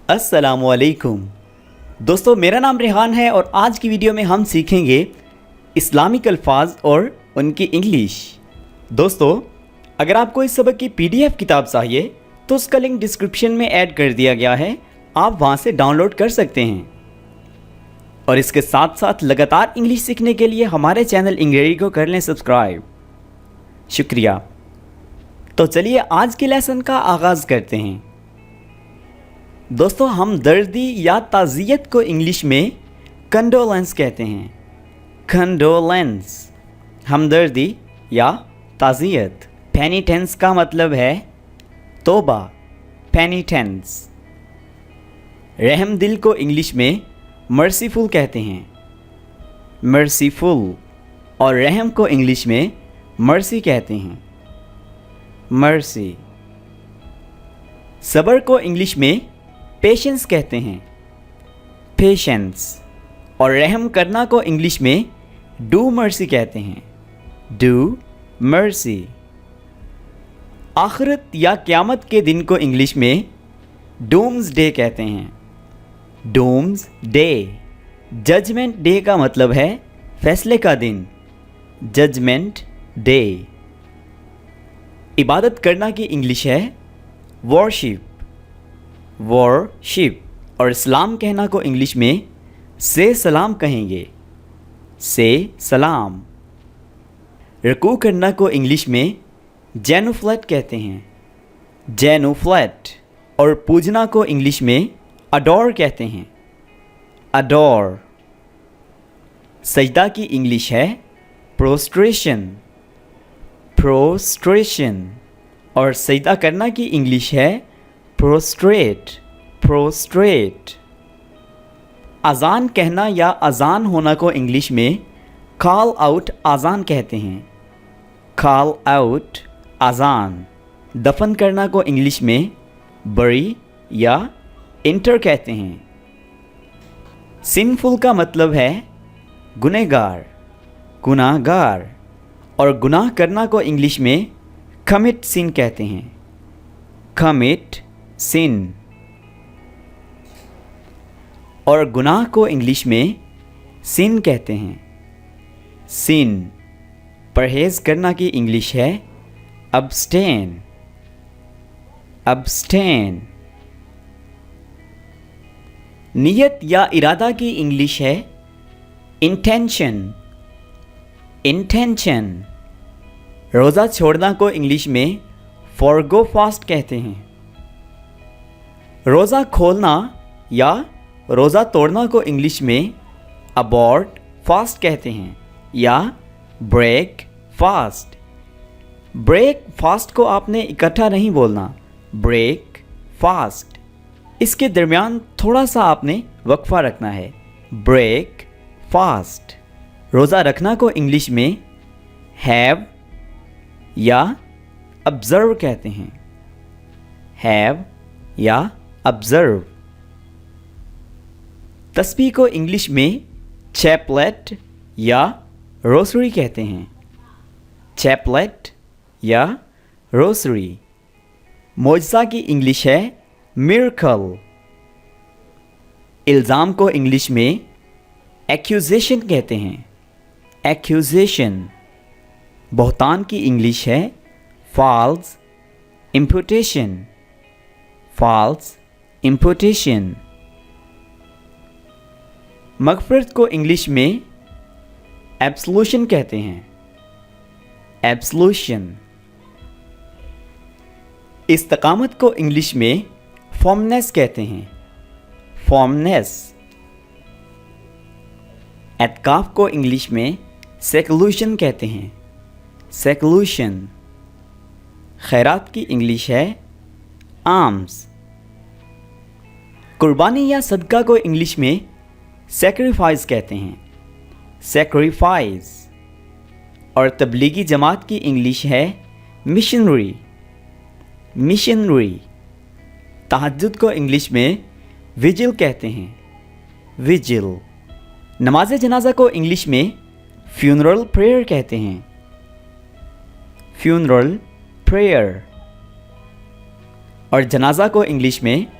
السلام علیکم دوستو، میرا نام ریحان ہے اور آج کی ویڈیو میں ہم سیکھیں گے اسلامک الفاظ اور ان کی انگلش۔ دوستو، اگر آپ کو اس سبق کی PDF کتاب چاہیے تو اس کا لنک ڈسکرپشن میں ایڈ کر دیا گیا ہے، آپ وہاں سے ڈاؤن لوڈ کر سکتے ہیں۔ اور اس کے ساتھ ساتھ لگاتار انگلش سیکھنے کے لیے ہمارے چینل انگریزی کو کر لیں سبسکرائب۔ شکریہ۔ تو چلیے آج کے لیسن کا آغاز کرتے ہیں۔ دوستو، ہمدردی یا تعزیت کو انگلش میں کنڈولنس کہتے ہیں۔ کنڈولنس، ہمدردی یا تعزیت۔ پینیٹنس کا مطلب ہے توبہ، پینیٹنس۔ رحم دل کو انگلش میں مرسیفل کہتے ہیں، مرسیفل۔ اور رحم کو انگلش میں مرسی کہتے ہیں، مرسی۔ صبر کو انگلش میں پیشنس کہتے ہیں، پیشنس۔ اور رحم کرنا کو انگلش میں ڈو مرسی کہتے ہیں، ڈو مرسی۔ آخرت یا قیامت کے دن کو انگلش میں ڈومز ڈے کہتے ہیں، ڈومز ڈے۔ ججمنٹ ڈے کا مطلب ہے فیصلے کا دن، ججمنٹ ڈے۔ عبادت کرنا کی انگلش ہے ورشپ، ورشپ۔ اور سلام کہنا کو انگلش میں سے سلام کہیں گے، سے سلام۔ رکوع کرنا کو انگلش میں جینوفلیٹ کہتے ہیں، جینوفلیٹ۔ اور پوجنا کو انگلش میں اڈور کہتے ہیں، اڈور۔ سجدہ کی انگلش ہے پروسٹریشن، پروسٹریشن۔ اور سجدہ کرنا کی انگلش ہے پروسٹریٹ، پروسٹریٹ۔ اذان کہنا یا اذان ہونا کو انگلش میں کال آؤٹ اذان کہتے ہیں، کال آؤٹ اذان۔ دفن کرنا کو انگلش میں بری یا انٹر کہتے ہیں۔ سنفل کا مطلب ہے گنہگار، گناہ گار۔ اور گناہ کرنا کو انگلش میں کمٹ سن کہتے ہیں، کمٹ سن۔ اور گناہ کو انگلش میں سن کہتے ہیں، سن۔ پرہیز کرنا کی انگلش ہے ابسٹین، ابسٹین۔ نیت یا ارادہ کی انگلش ہے انٹینشن، انٹینشن۔ روزہ چھوڑنا کو انگلش میں فورگو فاسٹ کہتے ہیں۔ روزہ کھولنا یا روزہ توڑنا کو انگلش میں ابورٹ فاسٹ کہتے ہیں یا بریک فاسٹ۔ بریک فاسٹ کو آپ نے اکٹھا نہیں بولنا، بریک فاسٹ۔ اس کے درمیان تھوڑا سا آپ نے وقفہ رکھنا ہے، بریک فاسٹ۔ روزہ رکھنا کو انگلش میں ہیو یا ابزرو کہتے ہیں، ہیو یا ابزرو۔ تسبیح کو انگلش میں چیپلیٹ یا روسری کہتے ہیں، چیپلیٹ یا روسری۔ معجزہ کی انگلش ہے میرکل۔ الزام کو انگلش میں ایکیوزیشن کہتے ہیں، ایکیوزیشن۔ بہتان کی انگلش ہے فالس امپوٹیشن، فالس امپوٹیشن۔ مغفرت کو انگلش میں ایبسلوشن کہتے ہیں، ایبسلوشن۔ استقامت کو انگلش میں فارمنیس کہتے ہیں، فارمنیس۔ اعتکاف کو انگلش میں سیکلوشن کہتے ہیں، سیکلوشن۔ خیرات کی انگلش ہے آمس۔ قربانی یا صدقہ کو انگلش میں سیکریفائس کہتے ہیں، سیکریفائس۔ اور تبلیغی جماعت کی انگلش ہے مشنری، مشنری۔ تہجد کو انگلش میں ویجل کہتے ہیں، ویجل۔ نماز جنازہ کو انگلش میں فیونرل پریئر کہتے ہیں، فیونرل پریئر۔ اور جنازہ کو انگلش میں